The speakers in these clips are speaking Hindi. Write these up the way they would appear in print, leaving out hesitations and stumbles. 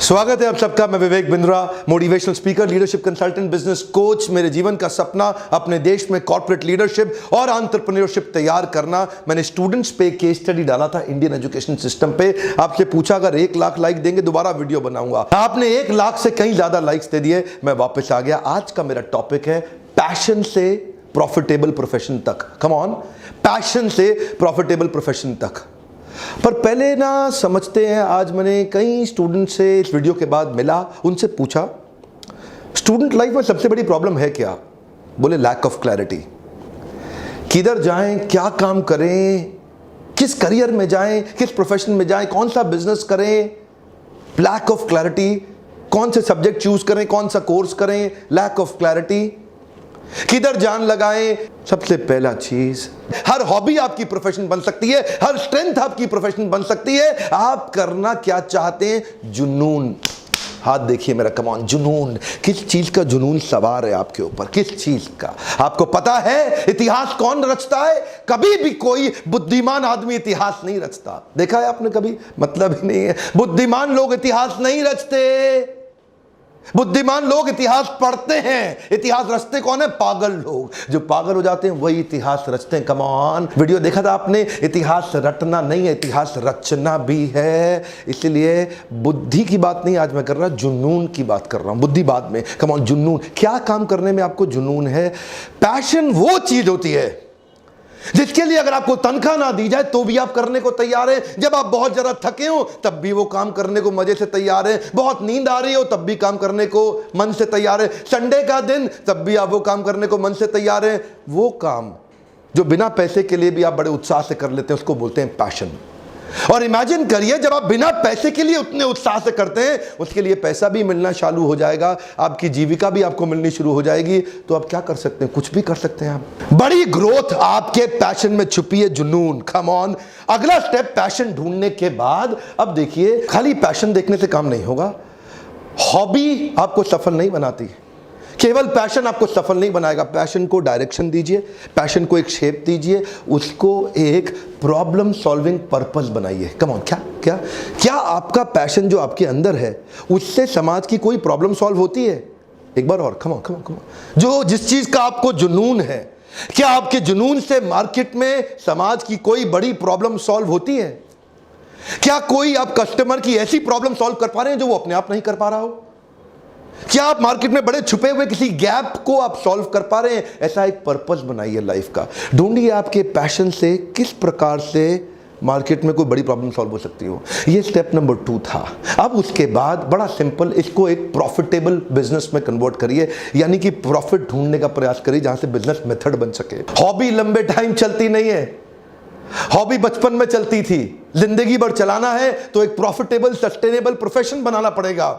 स्वागत है आप सबका। मैं Vivek Bindra, motivational speaker, leadership consultant, business coach. मेरे जीवन का सपना अपने देश में कॉर्पोरेट लीडरशिप और एंटरप्रेन्योरशिप तैयार करना। मैंने स्टूडेंट्स पे केस स्टडी डाला था इंडियन एजुकेशन सिस्टम पे। आपसे पूछा अगर 1 लाख लाइक देंगे दोबारा वीडियो बनाऊंगा। आपने 1 लाख से कहीं ज्यादा लाइक्स दे दिए, मैं वापस आ गया। आज का मेरा टॉपिक है पैशन से प्रॉफिटेबल प्रोफेशन तक। कम ऑन, पैशन से प्रॉफिटेबल प्रोफेशन तक। पर पहले ना समझते हैं, आज मैंने कई स्टूडेंट से इस वीडियो के बाद मिला, उनसे पूछा स्टूडेंट लाइफ में सबसे बड़ी प्रॉब्लम है क्या? बोले लैक ऑफ क्लैरिटी। किधर जाएं, क्या काम करें, किस करियर में जाएं, किस प्रोफेशन में जाएं, कौन सा बिजनेस करें, लैक ऑफ क्लैरिटी। कौन से सब्जेक्ट चूज करें, कौन सा कोर्स करें, लैक ऑफ क्लैरिटी। किधर जान लगाएं। सबसे पहला चीज, हर हॉबी आपकी प्रोफेशन बन सकती है, हर स्ट्रेंथ आपकी प्रोफेशन बन सकती है। आप करना क्या चाहते हैं? जुनून। हाथ देखिए मेरा, कम ऑन। जुनून, किस चीज का जुनून सवार है आपके ऊपर? किस चीज का? आपको पता है इतिहास कौन रचता है? कभी भी कोई बुद्धिमान आदमी इतिहास नहीं रचता। देखा है आपने कभी? मतलब ही नहीं है। बुद्धिमान लोग इतिहास नहीं रचते, बुद्धिमान लोग इतिहास पढ़ते हैं। इतिहास रचते कौन है? पागल लोग। जो पागल हो जाते हैं वही इतिहास रचते हैं। Come on. वीडियो देखा था आपने? इतिहास रटना नहीं है, इतिहास रचना भी है। इसलिए बुद्धि की बात नहीं आज मैं कर रहा, जुनून की बात कर रहा हूं। बुद्धि बाद में। कम ऑन, जुनून। क्या काम करने में आपको जुनून है? पैशन वो चीज होती है जिसके लिए अगर आपको तनख्वाह ना दी जाए तो भी आप करने को तैयार हैं। जब आप बहुत ज्यादा थके हो तब भी वो काम करने को मजे से तैयार हैं। बहुत नींद आ रही हो तब भी काम करने को मन से तैयार है। संडे का दिन तब भी आप वो काम करने को मन से तैयार हैं। वो काम जो बिना पैसे के लिए भी आप बड़े उत्साह से कर लेते हैं उसको बोलते हैं पैशन। और इमेजिन करिए जब आप बिना पैसे के लिए उतने उत्साह से करते हैं, उसके लिए पैसा भी मिलना चालू हो जाएगा, आपकी जीविका भी आपको मिलनी शुरू हो जाएगी, तो आप क्या कर सकते हैं? कुछ भी कर सकते हैं आप। बड़ी ग्रोथ आपके पैशन में छुपी है, जुनून। Come on. अगला स्टेप पैशन ढूंढने के बाद, अब देखिए खाली पैशन देखने से काम नहीं होगा। हॉबी आपको सफल नहीं बनाती, केवल पैशन आपको सफल नहीं बनाएगा। पैशन को डायरेक्शन दीजिए, पैशन को एक शेप दीजिए, उसको एक प्रॉब्लम सॉल्विंग पर्पस बनाइए। Come on. क्या आपका पैशन जो आपके अंदर है उससे समाज की कोई प्रॉब्लम सॉल्व होती है? एक बार और। Come on. जो जिस चीज का आपको जुनून है, क्या आपके जुनून से मार्केट में समाज की कोई बड़ी प्रॉब्लम सॉल्व होती है? क्या कोई आप कस्टमर की ऐसी प्रॉब्लम सॉल्व कर पा रहे हैं जो वो अपने आप नहीं कर पा रहा हो? क्या आप मार्केट में बड़े छुपे हुए किसी गैप को आप सॉल्व कर पा रहे हैं? ऐसा एक पर्पस बनाइए लाइफ का। ढूंढिए आपके पैशन से किस प्रकार से मार्केट में कोई बड़ी प्रॉब्लम सॉल्व हो सकती हो। ये स्टेप नंबर 2 था। अब उसके बाद बड़ा सिंपल, इसको एक प्रॉफिटेबल बिजनेस में कन्वर्ट करिए, यानी कि प्रॉफिट ढूंढने का प्रयास करिए जहां से बिजनेस मेथड बन सके। हॉबी लंबे टाइम चलती नहीं है। हॉबी बचपन में चलती थी, जिंदगी भर चलाना है तो एक प्रॉफिटेबल सस्टेनेबल प्रोफेशन बनाना पड़ेगा।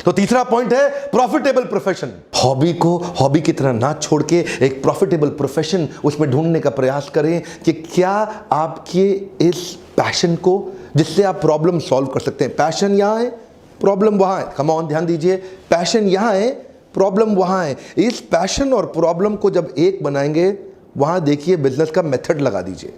तो तीसरा पॉइंट है प्रॉफिटेबल प्रोफेशन। हॉबी को हॉबी की तरह ना छोड़ के एक प्रॉफिटेबल प्रोफेशन उसमें ढूंढने का प्रयास करें कि क्या आपके इस पैशन को, जिससे आप प्रॉब्लम सॉल्व कर सकते हैं। पैशन यहां है, प्रॉब्लम वहां है। कम ऑन, ध्यान दीजिए। पैशन यहां है, प्रॉब्लम वहां है। इस पैशन और प्रॉब्लम को जब एक बनाएंगे, वहां देखिए बिजनेस का मेथड लगा दीजिए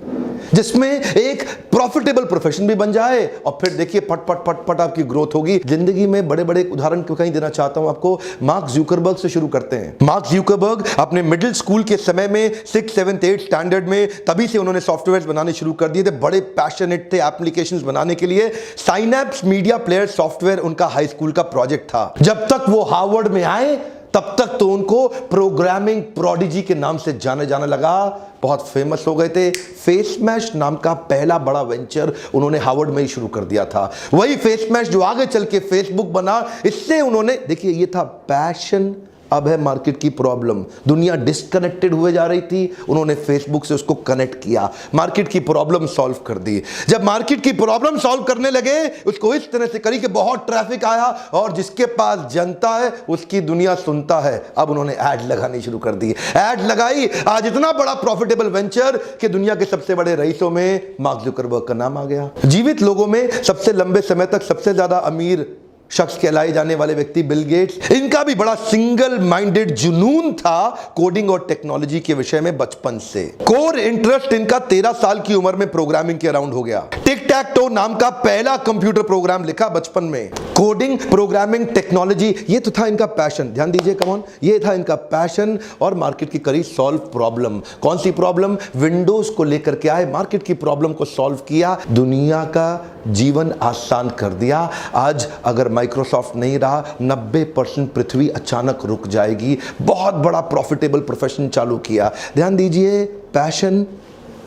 जिसमें एक प्रॉफिटेबल प्रोफेशन भी बन जाए, और फिर देखिए पट पट पट पट आपकी ग्रोथ होगी जिंदगी में। बड़े बड़े उदाहरण क्यों कहीं देना चाहता हूं आपको। मार्क ज़ुकरबर्ग से शुरू करते हैं। मार्क ज़ुकरबर्ग अपने मिडिल स्कूल के समय में 6, 7, 8 स्टैंडर्ड में, तभी से उन्होंने सॉफ्टवेयर बनाने शुरू कर दिए थे। बड़े पैशनेट थे एप्लीकेशंस बनाने के लिए। साइनैप्स मीडिया प्लेयर सॉफ्टवेयर उनका हाई स्कूल का प्रोजेक्ट था। जब तक वो हार्वर्ड में आए तब तक तो उनको प्रोग्रामिंग प्रोडिजी के नाम से जाने जाने लगा, बहुत फेमस हो गए थे। फेसमैश नाम का पहला बड़ा वेंचर उन्होंने हार्वर्ड में ही शुरू कर दिया था। वही फेसमैश जो आगे चल के फेसबुक बना। इससे उन्होंने, देखिए ये था पैशन, अब है मार्केट की प्रॉब्लम। दुनिया डिस्कनेक्टेड हुए जा रही थी, उन्होंने फेसबुक से उसको कनेक्ट किया, मार्केट की प्रॉब्लम सॉल्व कर दी। जब मार्केट की प्रॉब्लम सॉल्व करने लगे, उसको इस तरह से करी कि बहुत ट्रैफिक आया, और जिसके पास जनता है उसकी दुनिया सुनता है। अब उन्होंने ऐड लगानी शुरू कर दी। ऐड लगाई, आज इतना बड़ा प्रॉफिटेबल वेंचर कि दुनिया के सबसे बड़े रईसों में मार्क ज़ुकरबर्ग का नाम आ गया। जीवित लोगों में सबसे लंबे समय तक सबसे ज्यादा अमीर शख्स कहलाए जाने वाले व्यक्ति बिल गेट्स। इनका भी बड़ा सिंगल माइंडेड जुनून था कोडिंग और टेक्नोलॉजी के विषय में बचपन से। कोर इंटरेस्ट इनका 13 साल की उम्र में प्रोग्रामिंग के अराउंड हो गया। टिक टैक टो नाम का पहला कंप्यूटर प्रोग्राम लिखा बचपन में। कोडिंग, प्रोग्रामिंग, टेक्नोलॉजी, ये तो था इनका पैशन। ध्यान दीजिए, कम ऑन, ये था इनका पैशन। और मार्केट की करी सॉल्व प्रॉब्लम। कौन सी प्रॉब्लम? विंडोज को लेकर के आए, मार्केट की प्रॉब्लम को सॉल्व किया, दुनिया का जीवन आसान कर दिया। आज अगर माइक्रोसॉफ्ट नहीं रहा, 90% पृथ्वी अचानक रुक जाएगी। बहुत बड़ा प्रॉफिटेबल प्रोफेशन चालू किया। ध्यान दीजिए, पैशन,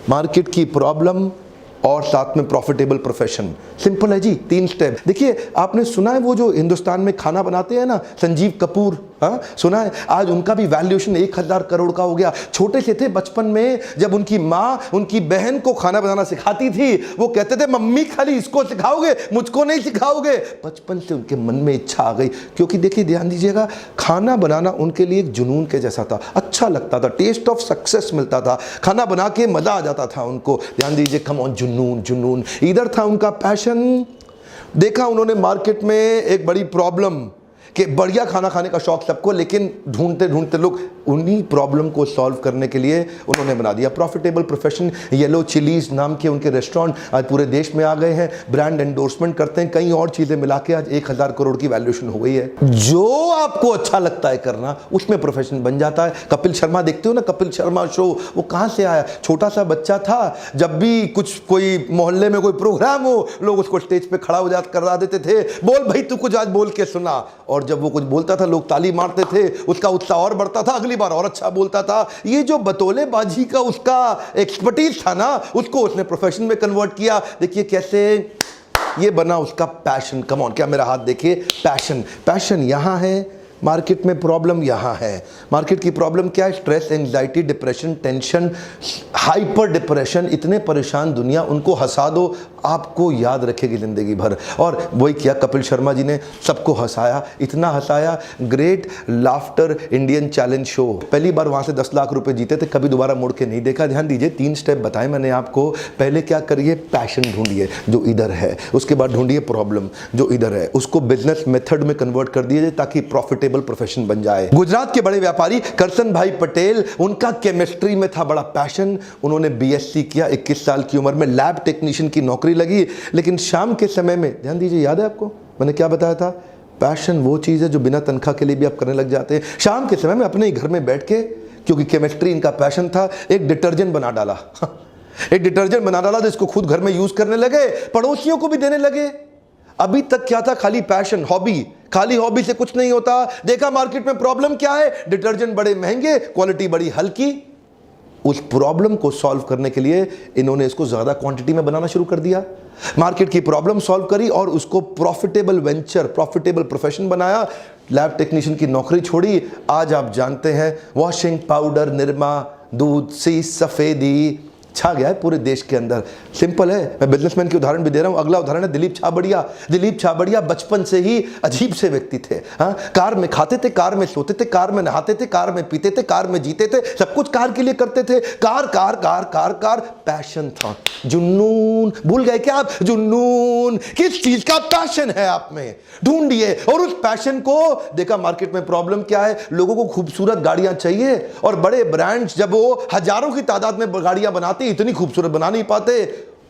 मार्केट की प्रॉब्लम और साथ में प्रॉफिटेबल प्रोफेशन। सिंपल है जी, 3 स्टेप। देखिए, आपने सुना है वो जो हिंदुस्तान में खाना बनाते हैं ना, संजीव कपूर, हाँ सुना है? आज उनका भी वैल्यूएशन 1000 करोड़ का हो गया। छोटे से थे, बचपन में जब उनकी माँ उनकी बहन को खाना बनाना सिखाती थी, वो कहते थे मम्मी खाली इसको सिखाओगे, मुझको नहीं सिखाओगे। बचपन से उनके मन में इच्छा आ गई। क्योंकि देखिए, ध्यान दीजिएगा, खाना बनाना उनके लिए एक जुनून के जैसा था। अच्छा लगता था, टेस्ट ऑफ सक्सेस मिलता था, खाना बना के मजा आ जाता था उनको। ध्यान दीजिए, कम ऑन, जुनून जुनून इधर था उनका पैशन। देखा उन्होंने मार्केट में एक बड़ी प्रॉब्लम कि बढ़िया खाना खाने का शौक सबको, लेकिन ढूंढते ढूंढते लोग उन्हीं प्रॉब्लम को सॉल्व करने के लिए उन्होंने बना दिया प्रॉफिटेबल प्रोफेशन। येलो चिलीज नाम के उनके रेस्टोरेंट आज पूरे देश में आ गए हैं, ब्रांड एंडोर्समेंट करते हैं, कई और चीजें मिला के आज 1000 करोड़ की वैल्यूएशन हो गई है। जो आपको अच्छा लगता है करना, उसमें प्रोफेशन बन जाता है। कपिल शर्मा देखते हो ना, कपिल शर्मा शो, वो कहां से आया? छोटा सा बच्चा था, जब भी कुछ कोई मोहल्ले में कोई प्रोग्राम हो, लोग उसको स्टेज पे खड़ा हो जाकर करा देते थे, बोल भाई तू कुछ आज बोल के सुना। और जब वो कुछ बोलता था, लोग ताली मारते थे, उसका उत्साह और बढ़ता था, अगली बार और अच्छा बोलता था। ये जो बतौलेबाजी का उसका एक्सपर्टीज था ना, उसको उसने प्रोफेशन में कन्वर्ट किया। देखिए कैसे ये बना उसका पैशन। कम ऑन, क्या मेरा हाथ देखिए, पैशन। पैशन यहां है, मार्केट में प्रॉब्लम यहां है। मार्केट की प्रॉब्लम क्या है? Stress, anxiety, depression, tension, hyper depression. इतने परेशान दुनिया, उनको हंसा दो, आपको याद रखेगी जिंदगी भर। और वही किया कपिल शर्मा जी ने, सबको हंसाया, इतना हंसाया। Great laughter Indian challenge show, पहली बार वहां से 10 लाख रुपए जीते थे, कभी दोबारा मुड़ के नहीं देखा। ध्यान दीजिए, 3 स्टेप बताए मैंने आपको। पहले क्या करिए? पैशन ढूंढिए जो इधर है, उसके बाद ढूंढिए प्रॉब्लम जो इधर है, उसको बिजनेस मेथड में कन्वर्ट कर दीजिए ताकि प्रॉफिटेबल प्रोफेशन बन जाए। गुजरात के बड़े व्यापारी करसन भाई पटेल, उनका केमिस्ट्री में था बड़ा पैशन। उन्होंने बीएससी किया, 21 साल की उम्र में लैब टेक्नीशियन की नौकरी लगी। लेकिन शाम के समय में, ध्यान दीजिए, याद है आपको मैंने क्या बताया था? पैशन वो चीज है जो बिना तनख्वाह के लिए भी आप करने लग जाते हैं। शाम के समय में अपने ही घर में बैठ के, क्योंकि केमिस्ट्री इनका पैशन था, एक डिटर्जेंट बना डाला। एक डिटर्जेंट बना डाला जिसको खुद घर में यूज करने लगे, पड़ोसियों को भी देने लगे। अभी तक क्या था? खाली पैशन, हॉबी। खाली हॉबी से कुछ नहीं होता। देखा मार्केट में प्रॉब्लम क्या है? डिटर्जेंट बड़े महंगे, क्वालिटी बड़ी हल्की। उस प्रॉब्लम को सॉल्व करने के लिए इन्होंने इसको ज्यादा क्वांटिटी में बनाना शुरू कर दिया। मार्केट की प्रॉब्लम सॉल्व करी और उसको प्रॉफिटेबल वेंचर, प्रॉफिटेबल प्रोफेशन बनाया। लैब टेक्नीशियन की नौकरी छोड़ी। आज आप जानते हैं, वॉशिंग पाउडर, निरमा, दूध सी सफेदी छा गया है पूरे देश के अंदर। सिंपल है, मैं बिजनेसमैन की उदाहरण भी दे रहा हूं। अगला उदाहरण है दिलीप छाबड़िया। दिलीप छाबड़िया बचपन से ही अजीब से व्यक्ति थे। हाँ, कार में खाते थे, कार में सोते थे, कार में नहाते थे, कार में पीते थे, कार में जीते थे, सब कुछ कार के लिए करते थे। Car car car car car, passion था, जुनून। भूल गए क्या आप? जुनून। किस चीज का पैशन है आप में? ढूंढिए। और उस पैशन को देखा मार्केट में प्रॉब्लम क्या है? लोगों को खूबसूरत गाड़ियां चाहिए, और बड़े ब्रांड्स जब वो हजारों की तादाद में गाड़ियां बनाते, इतनी खूबसूरत बना नहीं पाते।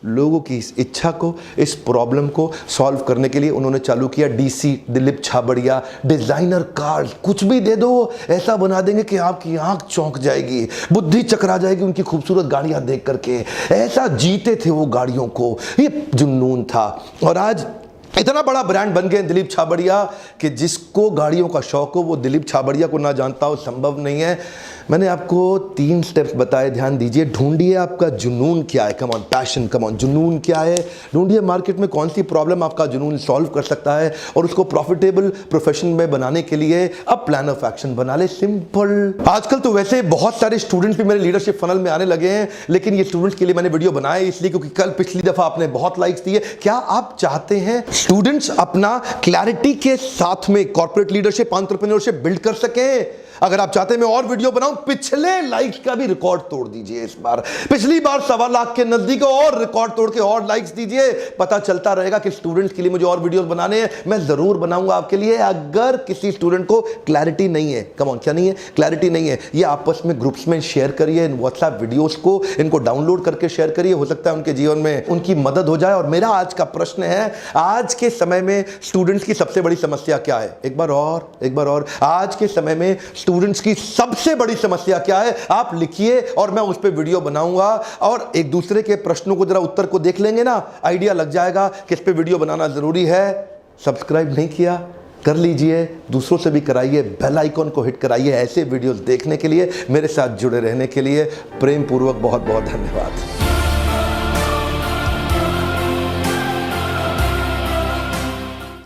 लोगों की इस इच्छा को, इस प्रॉब्लम को सॉल्व करने के लिए उन्होंने चालू किया DC, Dilip Chhabria. Designer car, कुछ भी दे दो, ऐसा बना देंगे कि आपकी आंख चौंक जाएगी, बुद्धि चकरा जाएगी उनकी खूबसूरत गाड़ियां देख करके। ऐसा जीते थे वो गाड़ियों को, ये जुनून था। और आज इतना बड़ा ब्रांड बन गए दिलीप छाबड़िया कि जिसको गाड़ियों का शौक हो वो दिलीप छाबड़िया को ना जानता हो, संभव नहीं है। मैंने आपको 3 स्टेप्स बताए, ध्यान दीजिए। ढूंढिए आपका जुनून क्या है। Come on, passion, come on. जुनून क्या है? ढूंढिए मार्केट में कौन सी प्रॉब्लम आपका जुनून सॉल्व कर सकता है, और उसको प्रॉफिटेबल प्रोफेशन में बनाने के लिए अब प्लान ऑफ एक्शन बना ले। सिंपल। आजकल तो वैसे बहुत सारे स्टूडेंट्स भी मेरे लीडरशिप फनल में आने लगे हैं, लेकिन ये स्टूडेंट्स के लिए मैंने वीडियो बनाया इसलिए क्योंकि कल पिछली दफा आपने बहुत लाइक्स दिए। क्या आप चाहते हैं स्टूडेंट्स अपना क्लैरिटी के साथ में कॉर्पोरेट लीडरशिप, एंटरप्रेन्योरशिप बिल्ड कर सकें? अगर आप चाहते हैं मैं और वीडियो बनाऊं, पिछले लाइक्स का भी रिकॉर्ड तोड़ दीजिए इस बार। पिछली बार 1.25 लाख के नजदीक और रिकॉर्ड तोड़ के और लाइक्स दीजिए। पता चलता रहेगा कि स्टूडेंट्स के लिए मुझे और वीडियोस बनाने हैं, मैं जरूर बनाऊंगा आपके लिए। अगर किसी स्टूडेंट को क्लैरिटी नहीं है, कम ऑन, क्या नहीं है, क्लैरिटी नहीं है, ये आपस में ग्रुप्स में शेयर करिए इन व्हाट्सएप वीडियोस को, इनको डाउनलोड करके शेयर करिए। हो सकता है उनके जीवन में उनकी मदद हो जाए। और मेरा आज का प्रश्न है, आज के समय में स्टूडेंट्स की सबसे बड़ी समस्या क्या है? एक बार और, आज के समय में स्टूडेंट्स की सबसे बड़ी समस्या क्या है? आप लिखिए और मैं उस पर वीडियो बनाऊंगा और एक दूसरे के प्रश्नों को जरा उत्तर को देख लेंगे ना, आइडिया लग जाएगा कि इस पे वीडियो बनाना जरूरी है। सब्सक्राइब नहीं किया, कर लीजिए, दूसरों से भी कराइए, बेल आइकॉन को हिट कराइए। ऐसे वीडियोस देखने के लिए, मेरे साथ जुड़े रहने के लिए प्रेम पूर्वक बहुत बहुत धन्यवाद।